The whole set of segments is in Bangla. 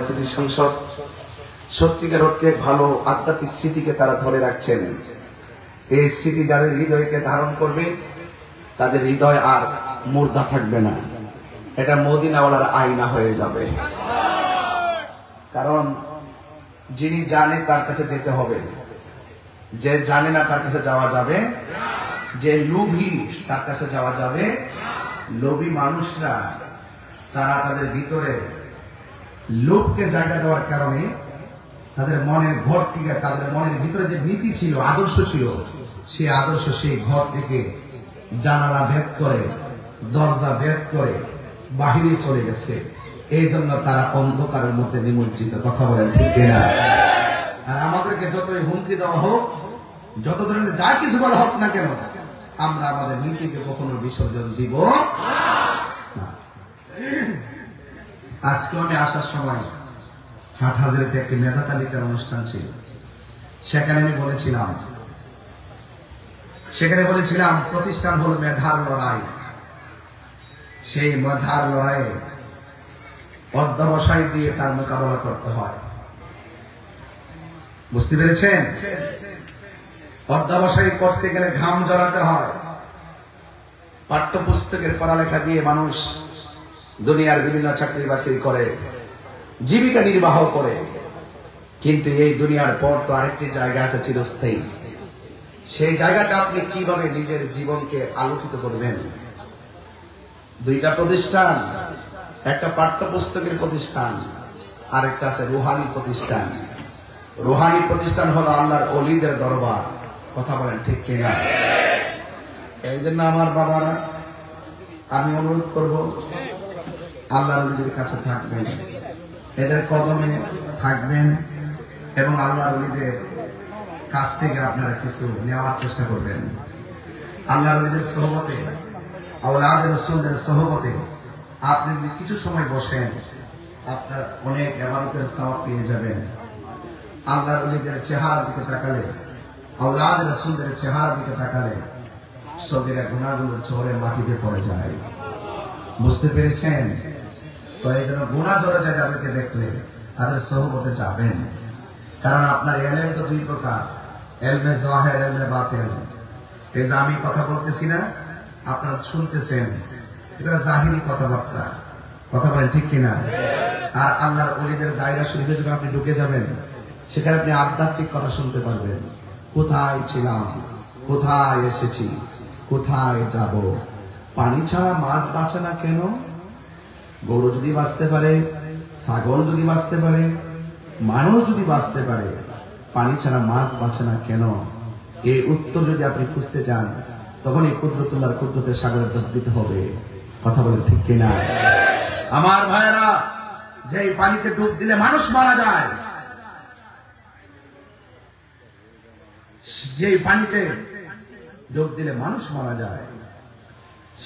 স্মৃতি সংসদ সত্যিকার অর্থে ভালো আধ্যাত্মিক স্মৃতিকে তারা ধরে রাখছেন। এই স্মৃতি যাদের হৃদয়কে ধারণ করবে তাদের হৃদয় আর মুর্দা থাকবে না, এটা মদিনাওয়ালার আয়না হয়ে যাবে। কারণ যিনি জানে তার কাছে যেতে হবে, যে জানে না তার কাছে যাওয়া যাবে, যে লোভী তার কাছে যাওয়া যাবে। লোভী মানুষরা তারা তাদের ভিতরে লোভকে জায়গা দেওয়ার কারণে তাদের মনের ঘর থেকে, তাদের মনের ভিতরে যে নীতি ছিল, আদর্শ ছিল, সেই আদর্শ সেই ঘর থেকে জানালা ভেদ করে, দরজা ভেদ করে বাহিরে চলে গেছে। এই জন্য তারা অন্ধকারের মধ্যে নিমজ্জিত। কথা বলেন ঠিক কিনা? আর আমাদেরকে যতই হুমকি দেওয়া হোক, যত ধরনের যা কিছু বলা হোক না কেন, আমরা আমাদের নীতিকে কখনো বিসর্জন দিব না। আজকে আমি আসার সময় হাটহাজারিতে একটি মেধা তালিকার অনুষ্ঠান ছিল। সেখানে বলেছিলাম প্রতিষ্ঠান হল মেধার লড়াই। সেই মেধার লড়াইয়ে অধ্যবসায় দিয়ে তার মোকাবেলা করতে হয়। বুঝতে পেরেছেন? অধ্যবসায় করতে গেলে ঘাম ঝরাতে হয়। পাঠ্যপুস্তকের পড়ালেখা দিয়ে মানুষ দুনিয়ার বিভিন্ন চাকরি বাকরি করে, জীবিকা নির্বাহ করে, কিন্তু এই দুনিয়ার পর তো আরেকটি জায়গা আছে চিরস্থায়ী। সেই জায়গাটা আপনি কিভাবে নিজের জীবনকে আলোকিত করবেন? দুইটা প্রতিষ্ঠান, একটা পাঠ্যপুস্তকের প্রতিষ্ঠান, আরেকটা আছে রুহানি প্রতিষ্ঠান। রুহানি প্রতিষ্ঠান হলো আল্লাহর ওলিদের দরবার। কথা বলেন ঠিক কিনা? এই জন্য আমার বাবারা, আমি অনুরোধ করব আল্লাহর ওলিদের কাছে থাকবেন, এদের কদমে থাকবেন এবং আল্লাহর ওলিদের কাছ থেকে আপনারা কিছু নেওয়ার চেষ্টা করবেন। আল্লাহর ওলিদের সোহবতে, আওলাদ রাসূলদের সোহবতে আপনি যদি কিছু সময় বসেন, আপনার অনেক ইবাদতের সওয়াব পেয়ে যাবেন। আল্লাহর ওলিদের চেহারার দিকে তাকালে, আওলাদ রাসূলদের চেহারার দিকে তাকালে সগীরা গুনাহগুলোর চোরে মাটিতে পড়ে যায়। বুঝতে পেরেছেন? তো এই জন্য গুনাহ ঝরে যায় যাদেরকে দেখলে, তাদের সোহবতে যাবেন। কারণ আপনার ইলম তো দুই প্রকার, ইলমে যাহির, ইলমে বাতিন। এই যে আমি কথা বলতেছি না, আপনারা শুনতেছেন, এটা জাহিরি কথাবার্তা। কথা বলেন ঠিক কিনা? আর আল্লাহর ওলিদের দায়রা শরীফে যখন আপনি ঢুকে যাবেন, সেখানে আপনি আধ্যাত্মিক কথা শুনতে পারবেন। কোথায় ছিলাম, কোথায় এসেছি, কোথায় যাব, পানি ছাড়া মাছ বাঁচে না কেন? গরু যদি বাঁচতে পারে, ছাগল যদি বাঁচতে পারে, মানুষ যদি বাঁচতে পারে, পানি ছাড়া মাছ বাঁচে না কেন? এই উত্তর যদি আপনি খুঁজতে চান, তখন এই কুদরতুল্লাহর কুদরতের সাগরে ডুব দিতে হবে। কথা বলে ঠিক কিনা? আমার ভাইয়েরা, যে পানিতে ডুব দিলে মানুষ মারা যায়, যে পানিতে ডুব দিলে মানুষ মারা যায়,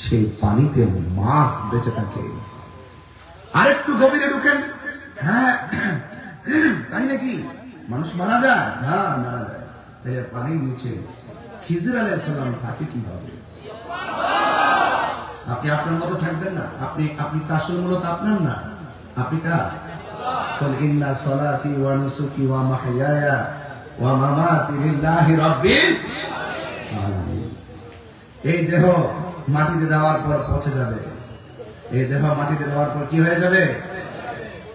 সেই পানিতে মাছ বেঁচে থাকে। আরেকটু গভীরে ঢুকেন, হ্যাঁ তাই নাকি? মানুষ মারা যায়? হ্যাঁ মারা যায়। তাই পানির নিচে খিজির আলাইহিস সালাম থাকে কিভাবে? আপনি আপনার মতো থাকবেন না? আপনি তাসল মূলত আপনার না, আপনি কার? কুল ইন্না সালাতি ওয়া নুসুকি ওয়া মাহইয়ায়া ওয়া মামাতি লিল্লাহি রাব্বিল আলামিন। এই দেহ মাটিতে দেওয়ার পর পচে যাবে। এই দেহ মাটিতে দেওয়ার পর কি হয়ে যাবে?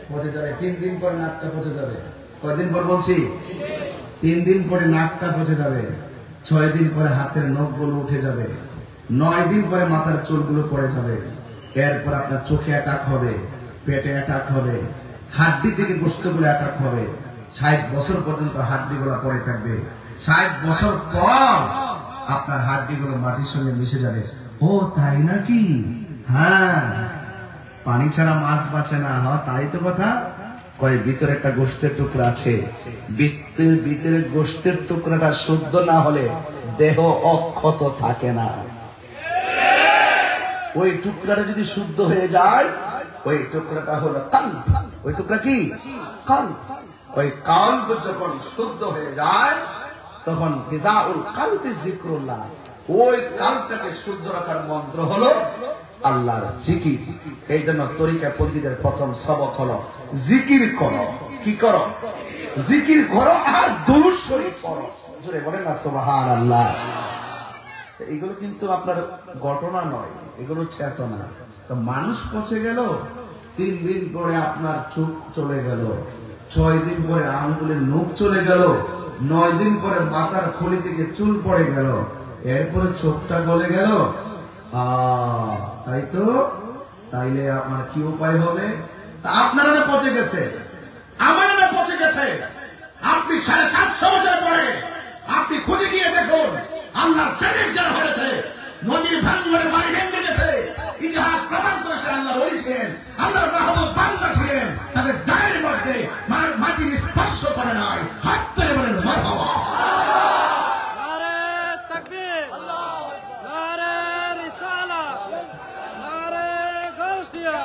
পচে যাবে। 3 দিন পর নাকটা পচে যাবে। কয়দিন পর বলছি? 3 দিন পরে নাকটা পচে যাবে। 6 দিন পরে হাতের নখগুলো উঠে যাবে। 9 দিন পরে মাথার চুলগুলো পড়ে যাবে। এরপর আপনার চোখে অ্যাটাক হবে, পেটে অ্যাটাক হবে, হাড্ডি থেকে গোশতগুলো অ্যাটাক হবে। 60 বছর পর্যন্ত হাড্ডিগুলো পড়ে থাকবে। 60 বছর পর আপনার হাড্ডিগুলো মাটির সঙ্গে মিশে যাবে। ও তাই নাকি? হ্যাঁ, পানি ছাড়া মাছ বাঁচে না। হ্যাঁ তাই তো কথা। কয় ভিতরে একটা গোশতের টুকরা আছে, ভিতরে গোশতের টুকরাটা শুদ্ধ না হলে দেহ অক্ষত থাকে না। ওই টুকরাটা যদি শুদ্ধ হয়ে যায়, ওই টুকরাটা হলো কাল্ব। ওই টুকরা কি? কাল্ব। ওই কাল্ব যখন শুদ্ধ হয়ে যায়, তখন গিজাউল কালবি যিকরুল্লাহ, ওই কালটাকে শুদ্ধ রাখার মন্ত্র হলো আল্লাহর জিকির। এই জন্য তরিকা পন্থীদের প্রথম সবক হলো জিকির করো। কি করো? জিকির করো আর দুরূদ শরীফ পড়ো। জোরে বলেন না সুবহানাল্লাহ। এগুলো কিন্তু আপনার ঘটনা নয়, এগুলো চেতনা। তো মানুষ পচে গেল, 3 দিন পরে আপনার চোখ চলে গেল, 6 দিন পরে আঙ্গুলের নখ চলে গেল, 9 দিন পরে মাথার খুলি থেকে চুল পড়ে গেল, এরপরে চোখটা গলে গেল। তাই তো, তাইলে আপনার কি উপায় হবে? আপনারা না পচে গেছে, আমার না পচে গেছে। আপনি 750 বছর পরে আপনি খুঁজে গিয়ে দেখুন, আল্লাহর প্রেমিক যারা হয়েছে, নদীর ভাঙ্গরে বাড়ি ভেঙে গেছে, ইতিহাস প্রমাণ করেছে আল্লাহর ওলি ছিলেন, আল্লাহর মাহবুব বান্দা ছিলেন, তাদের গায়ের মধ্যে মাটির স্পর্শ করে নাই। হাত ধরে বলেন মারহাবা। নারে তাকবীর, নারে রিসালাত, নারে গাউসিয়া,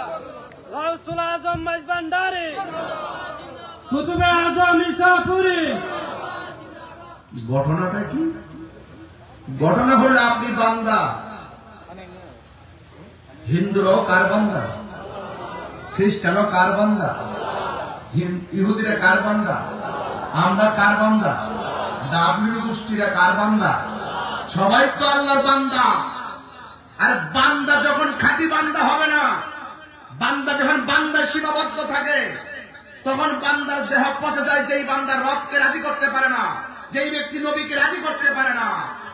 গাউসুল আজম মজবান্ডারি, কুতুবে আজম ইসাপুরি। ঘটনাটা কি? ঘটনা হলো আপনি বান্দা। হিন্দুরাও কার বান্দা? খ্রিস্টানও কার বান্দা? ইহুদিরা কার বান্দা? আমরা কার বান্দা? ডাব্লিউ গোষ্ঠীরা কার বান্দা? সবাই তো আল্লাহর বান্দা। আর বান্দা যখন খাঁটি বান্দা হবে না, বান্দা যখন বান্দার সীমাবদ্ধ থাকে, তখন বান্দার দেহ পচে যায়। যেই বান্দার রবকে রাজি করতে পারে না, যেই ব্যক্তি নবীকে রাজি করতে পারে না,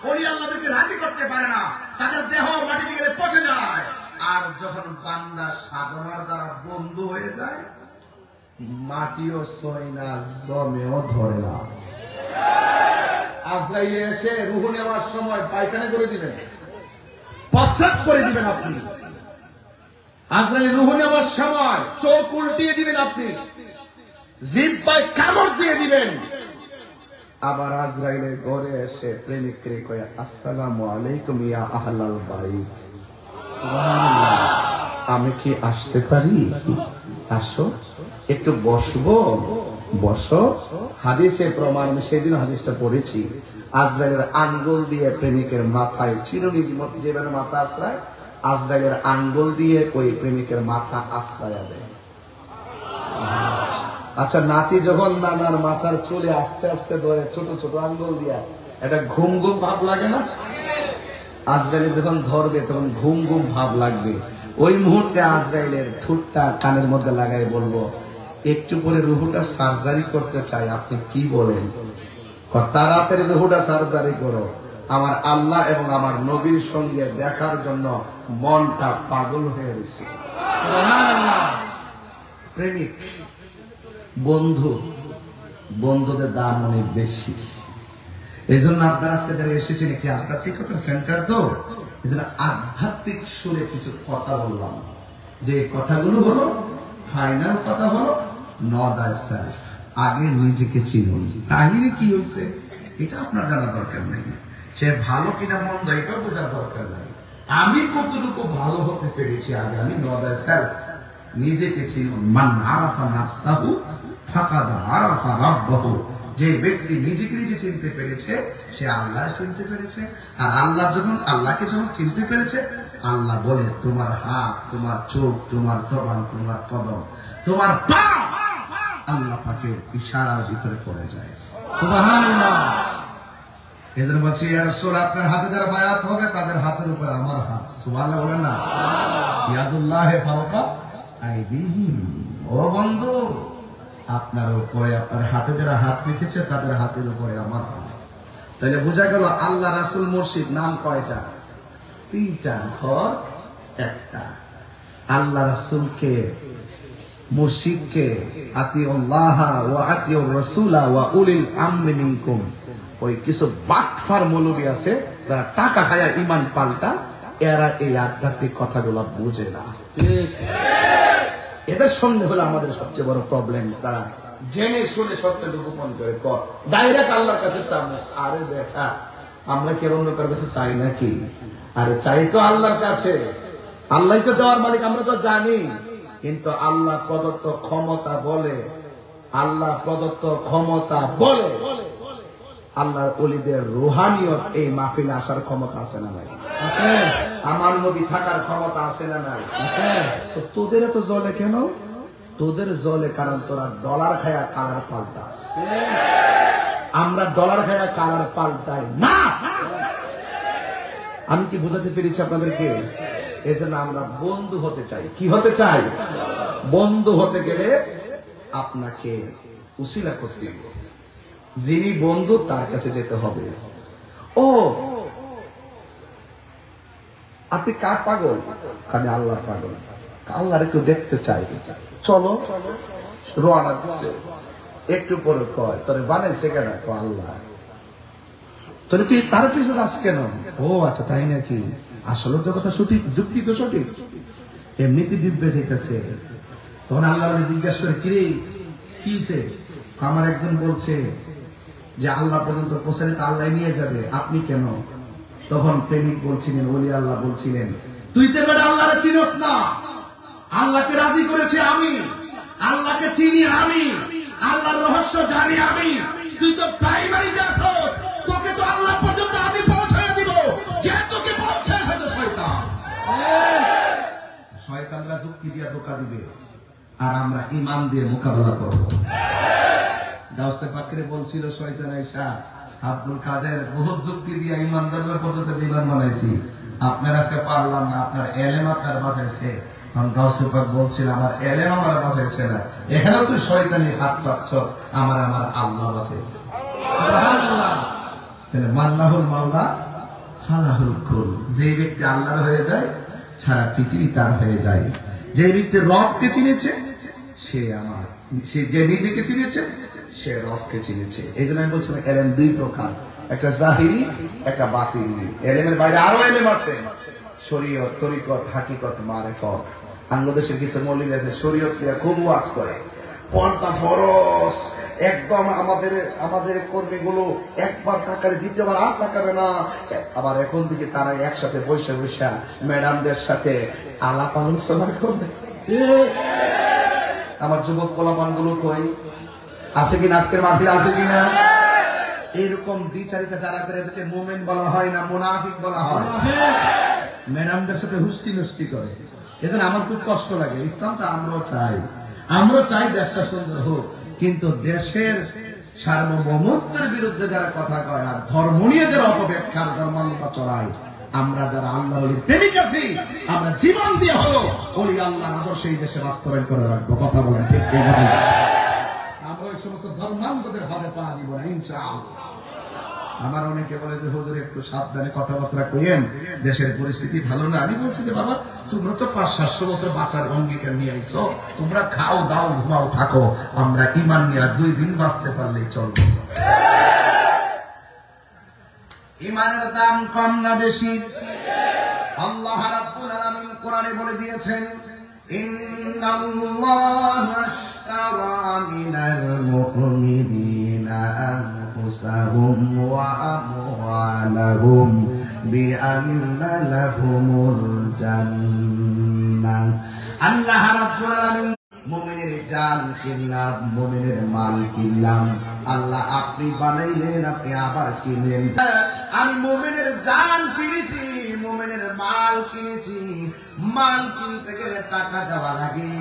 ওলি আল্লাহকে রাজি করতে পারে না, তাদের দেহ মাটি দিয়ে পচে যায়। আর যখন বান্দা সাধনার দ্বারা বন্ধু হয়ে যায়, মাটিও সয় না, জমেও ধরে না। আজরাইল এসে রূহ নেওয়ার সময় পায়খানা করে দিবেন, প্রস্রাব করে দিবেন আপনি। আজরাইল রূহ নেওয়ার সময় চোখ উল্টিয়ে দিবেন আপনি, জিহ্বায় কামড় দিয়ে দিবেন। আবার আজরাইলের ঘরে এসে প্রেমিককে কয়, আসসালামু আলাইকুম ইয়া আহলাল বাইত। সুবহানাল্লাহ, আমি কি আসতে পারি? আসো, একটু বসবো। বসো। হাদিসে প্রমাণ, আমি সেদিন হাদিসটা পড়েছি। আজরাইলের আঙ্গুল দিয়ে প্রেমিকের মাথায় চিরুনি যেভাবে মাথা আশ্রয়, আজরাইলের আঙ্গুল দিয়ে ওই প্রেমিকের মাথা আশ্রয় দেয়। আচ্ছা, নাতি যখন নানার মাথার চুলে আস্তে আস্তে ধরে ছোট ছোট আঙ্গুল দিয়া, এটা ঘুম ঘুম ভাব লাগে না? আজরাইল যখন ধরবে তখন ঘুম ঘুম ভাব লাগবে। ওই মুহূর্তে আজরাইলের ঠোঁটটা কানের মধ্যে লাগাই বলবো, একটু পরে রুহুটা সার্জারি করতে চাই, আপনি কি বলেন? তাড়াতাড়ি রুহুটা সার্জারি করো, আমার আল্লাহ এবং আমার নবীর সঙ্গে দেখার জন্য মনটা পাগল হয়ে রয়েছে। প্রেমিক বন্ধু, বন্ধুদের দাম অনেক বেশি। এই জন্য আপনারা আজকে যারা এসেছেন একটি আধ্যাত্মিকতার সেন্টার, তো এই জন্য আধ্যাত্মিক সুরে কিছু কথা বললাম। যে কথাগুলো হলো ফাইনাল কথা হলো নো thyself, আগে নিজেকে চিনুন। কাহিনী কি হয়েছে এটা আপনার জানা দরকার নেই, সে ভালো কিনা মন্দ এটা বোঝার দরকার নাই। আমি কতটুকু ভালো হতে পেরেছি আগে আমি নো thyself, নিজেকে চিনুন। মান আরাফা নাফসাহু ফাকাদ আরাফা রাব্বাহু, যে ব্যক্তি নিজেকে নিজে চিনতে পেরেছে সে আল্লাহ চিনতে পেরেছে। আর আল্লাহ যখন আল্লাহকে যখন চিনতে পেরেছে, আল্লাহ বলে তোমার হাত, তোমার চোখ, তোমার জবান, তোমার কদম, তোমার পা আল্লাহ পাকের ইশারার ভিতরে পড়ে যায়। সুবহানাল্লাহ। এজন্য বলছি ইয়া রাসূল, আপনার হাতে যারা বায়াত হবে তাদের হাতের উপর আমার হাত। সুবহানাল্লাহ বলেন না? ইয়াদুল্লাহি ফাওকা আইদিহিম। ও বন্ধু, আপনার উপরে, আপনার হাতে যারা হাত রেখেছে তাদের হাতের উপরে আমার হাত। তাহলে বোঝা গেল আল্লাহ রাসূল মুর্শিদ নাম কয়টা? 3টা, ঘর একটা। আল্লাহ রাসূলকে, মুর্শিদকে আতিউল্লাহ ওয়া আতিউর রাসূলা ওয়া উলিল আমরি মিনকুম। ওই কিছু বাটফার মৌলবী আছে যারা টাকা খায়া ঈমান পাল্টা, এরা এই আধ্যাত্মিক কথাগুলো বুঝে না। ঠিক, এদের সঙ্গে হলো আমাদের সবচেয়ে বড় প্রবলেম। তারা জেনে শুনে সত্যকে গোপন করে ডাইরেক্ট আল্লাহর কাছে চাবে। আরে বেটা, আমরা কেউ অন্য কার কাছে চাই নাকি? আরে চাই তো আল্লাহর কাছে। আল্লাহ তো দেওয়ার মালিক, আমরা তো জানি। কিন্তু আল্লাহ প্রদত্ত ক্ষমতা বলে, আল্লাহ প্রদত্ত ক্ষমতা বলে আল্লাহর ওলিদের রুহানিয়ত এই মাহফিলে আসার ক্ষমতা আছে না ভাই? আমার নবী থাকার ক্ষমতা আছে না নাই? তো তোদের তো জলে কেন? তোদের জলে কারণ তোরা ডলার খায়া কালার পাল্টাস। আমরা ডলার খায়া কালার পাল্টাই না। আমি কি বোঝাতে পেরেছি আপনাদেরকে? এই জন্য আমরা বন্ধু হতে চাই। কি হতে চাই? বন্ধু হতে গেলে আপনাকে উসিলা করতে হবে। যিনি বন্ধু তার কাছে যেতে হবে। ও আপনি কার পাগল? আমি আল্লাহর পাগল। আল্লাহর একটু দেখতে চাই। চলো রওনা দিচ্ছে। একটু পরে কয় তোরে বানাইছে কেন? আল্লাহ। তাহলে তুই তার পিছনে যাস কেন? ও আচ্ছা তাই নাকি? আসলে তো কথা সঠিক, যুক্তি তো সঠিক। এমনিতে দিব্যে যেতেছে। তখন আল্লাহ জিজ্ঞাসা করে কিরে কি হয়েছে? আমার একজন বলছে যে আল্লাহ পর্যন্ত পৌঁছালে তা আল্লাহ নিয়ে যাবে, আপনি কেন? তখন প্রেমিক বলছিলেন, ওলি আল্লাহ বলছিলেন, তুই তো বেটা আল্লাহরে চিনস না। আল্লাহকে রাজি করেছে আমি, আল্লাহকে চিনি আমি, আল্লাহর রহস্য জানি আমি। তুই তো প্রাইমারিতে আসস, তোকে তো আল্লাহ পর্যন্ত আমি পৌঁছায় দিব। যে তোকে পৌঁছায় সেটা শয়তান। শয়তানরা যুক্তি দিয়ে ধোঁকা দিবে, আর আমরা ঈমান দিয়ে মোকাবেলা করব। গাউসে পাকরে বলছিল শয়তান আয়েশা, আব্দুল কাদের বহুত যুক্তি দিয়ে ঈমানদারদের পর্যন্ত বিমান বানাইছি, আপনার আজকে পারলাম না, আপনার এলেম আপনার বাঁচাইছে। তখন গাউসে পাক বলছিল আমার এলেম আমার বাঁচাইছে না, এখানেও তুই শয়তানি হাত পাচ্ছস, আমার আল্লাহ বাঁচাইছে। সুবহানাল্লাহ। তাহলে মাল্লাহুল মাওলা ফালাহুল কুল। যে ব্যক্তি আল্লাহর হয়ে যায় সারা পৃথিবী তার হয়ে যায়। যে ব্যক্তি রবকে চিনেছে সে আমার, সে যে নিজেকে চিনেছে সে রবকে চিনেছে। এই জন্য আমি বলছিলাম এলেম দুই প্রকার, একটা জাহিরি একটা বাতিনি। এলেমের বাইরে আরো এলেম আছে, শরীয়ত, তরিকত, হাকিকত, মারিফত। বাংলাদেশের কিছু মৌলবী আছে শরীয়ত নিয়ে খুব ওয়াজ করে, পর্দা ফরজ একদম। আমাদের কর্মীগুলো একবার তাকালে দ্বিতীয়বার আর তাকাবে না। আবার এখন থেকে তারা একসাথে বৈশা বৈশা ম্যাডামদের সাথে আলাপ আলোচনা করবে। আমার যুবক পোলাপান গুলো কই আছে কিনা? আজকের মাহফিলে আছে কিনা? এরকম দ্বিচারিতা যারা করে এদেরকে মুমিন বলা হয় না, মুনাফিক বলা হয়। ম্যাডামদের সাথে হুষ্টি নষ্টি করে। এজন্য আমার খুব কষ্ট লাগে। ইসলামটা আমরা চাই দেশটা সুন্দর হোক, কিন্তু দেশের সার্বভৌমত্বের বিরুদ্ধে যারা কথা কয় আর ধর্ম নিয়ে যারা অপব্যাখ্যার ধর্মান্ধতা চড়ায়, আমরা যারা আল্লাহর প্রেমিক আছি আমরা জীবন দিয়ে হলো ওই আল্লাহর আদর্শ এই দেশে বাস্তবায়ন করে রাখবো। কথা বলেন ঠিক কিনা? আমরা ওই সমস্ত ধর্মান্ধদের হাতে পা দিব না ইনশাআল্লাহ। আমার অনেকে বলে যে হুজুর একটু সাবধানে কথাবার্তা কইেন, দেশের পরিস্থিতি ভালো না। আমি বলছি যে বাবা তোমরা তো 500-700 বছর বাঁচার অঙ্গীকার নিয়ে আইছো, তোমরা খাও দাও ঘুমাও থাকো, আমরা ঈমান নিয়ে 2 দিন বাঁচতে পারলেই চলবে। ঈমানের দাম কম না বেশি? আল্লাহ রাব্বুল আলামিন কোরআনে বলে দিয়েছেন, ইন্নাল্লাহা আশতারা মিনাল মুমিনিনা আনফুসাহুম ওয়া আমওয়ালাহুম বিআন্না লাহুমুল জান্নাহ। আল্লাহ রাব্বুল আলামিন মুমিনের জান কিনলাম, মুমিনের মাল কিনলাম। আল্লাহ আপনি বানাইলেন, আপনি আবার কিনলেন। আমি মুমিনের জান কিনেছি, মুমিনের মাল কিনেছি। মাল কিনতে গেলে টাকা দেওয়া লাগে।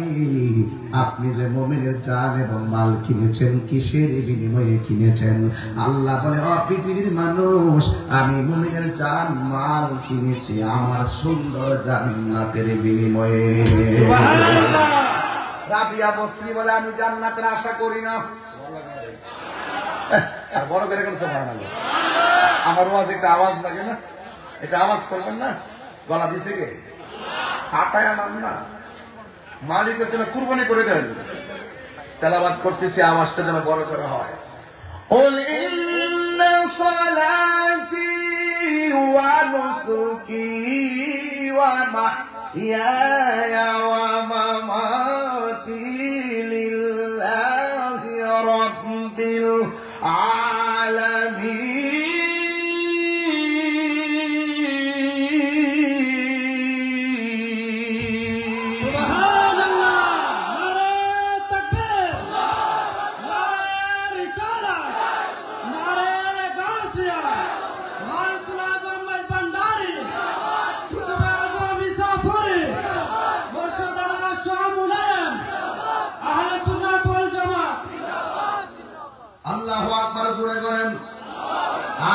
আপনি যে মুমিনের জান এবং মাল কিনেছেন কিসের বিনিময়ে কিনেছেন? আল্লাহ বলে ও পৃথিবীর মানুষ, আমি মুমিনের জান মাল কিনেছি আমার সুন্দর জান্নাতের বিনিময়ে। সুবহানাল্লাহ। রাবিয়া বসরি বলে আমি জান্নাতের আশা করি না। বড় করে কেন সুবহানাল্লাহ? আমার ওয়াজ একটা আওয়াজ লাগে না? এটা আওয়াজ করবেন না? গলা দিছে কে? আটায় আমার না, মালিকের জন্য কুরবানি করে দেন। তেলাওয়াত করতেছি, আওয়াজটা যেন বড় করে হয়। قل إن صلاتي ونسكي ومحياي ومماتي لله رب العالمين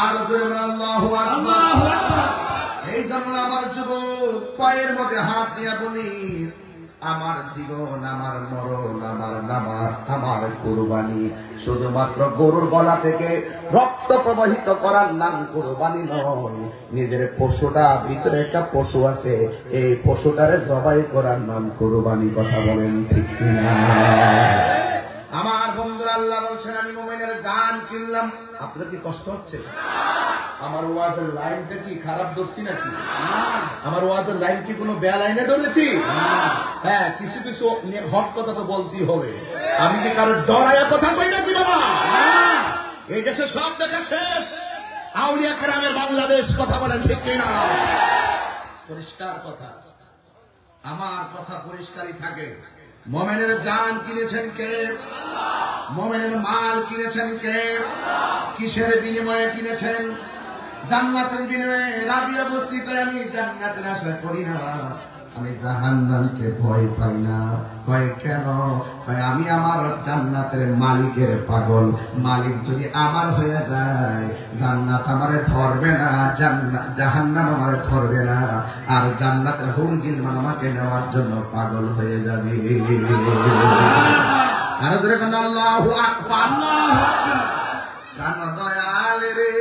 আর জোরে আল্লাহু আকবার। এই জন্য আমার যুবক পায়ের মধ্যে হাত দিয়া বলি, আমার জীবন, আমার মরণ, আমার নামাজ, আমার কুরবানি শুধুমাত্র গরুর গলা থেকে রক্ত প্রবাহিত করার নাম কুরবানি নয়। নিজের পশুটা, ভিতরে একটা পশু আছে, এই পশুটারে জবাই করার নাম কুরবানি। কথা বলেন ঠিক কিনা? আমার বন্ধুরা, আল্লাহ বলছেন আমি মুমিনের জান কিনলাম। আপনাদের কি কষ্ট হচ্ছে? আমার ওয়াজের লাইনটা কি খারাপ ধরছি নাকি? আমার ওয়াজের লাইন কি কোনো বেয়া লাইনে ধরেছি? হ্যাঁ, কিছু কিছু হক কথা তো বলতেই হবে। আমি কি কারো ডরায়া কথা কই নাকি বাবা? এই দেশে সব দেখা শেষ, আউলিয়া কেরামের বাংলাদেশ। কথা বলেন ঠিক কিনা? পরিষ্কার কথা, আমার কথা পরিষ্কারই থাকে। মুমিনের জান কিনেছেন কে? মুমিনের মাল কিনেছেন কে? কিসের বিনিময়ে কিনেছেন? জান্নাতের বিনিময়ে। রাবিয়া বলছি আমি জান্নাতের আশা করি না, আমি জাহান্নামকে ভয় পাই না। কয় কেন? কয় আমি আমার জান্নাতের মালিকের পাগল। মালিক যদি আমার হয়ে যায়, জান্নাত আমারে ধরবে না, জাহান্নাম আমারে ধরবে না, আর জান্নাতের হুর গিলমান আমাকে নেওয়ার জন্য পাগল হয়ে যাবে। আরো জোরে কোন আল্লাহু আকবার। প্রাণ দয়াল রে,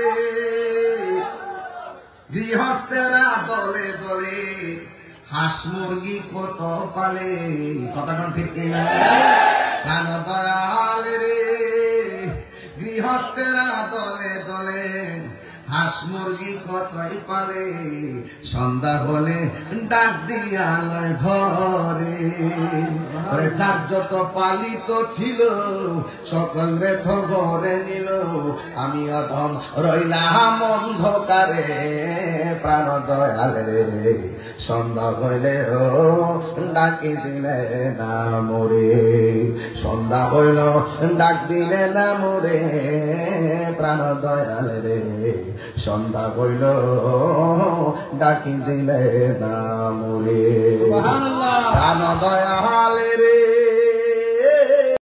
গৃহস্থেরা দলে দলে হাঁস মুরগি কত পালে। কথাটা ঠিক কিনা? প্রাণ দয়াল রে, গৃহস্থেরা দলে দলে হাঁস মুরগি কতই পালে। সন্ধ্যা হলে ডাক দিয়া লয় ঘরে, যার যত পালিত ছিল সকল রেথ ঘরে নিল। আমি অধম রইলাম অন্ধকারে। প্রাণ দয়াল রে, সন্ধ্যা হইলে ও ডাকি দিলে না মোরে। সন্ধ্যা হইল ডাক দিলে না মোরে। প্রাণ দয়াল রে, সন্ধ্যা হইল ডাকি দিলে না মোরে। প্রাণ দয়াল রে,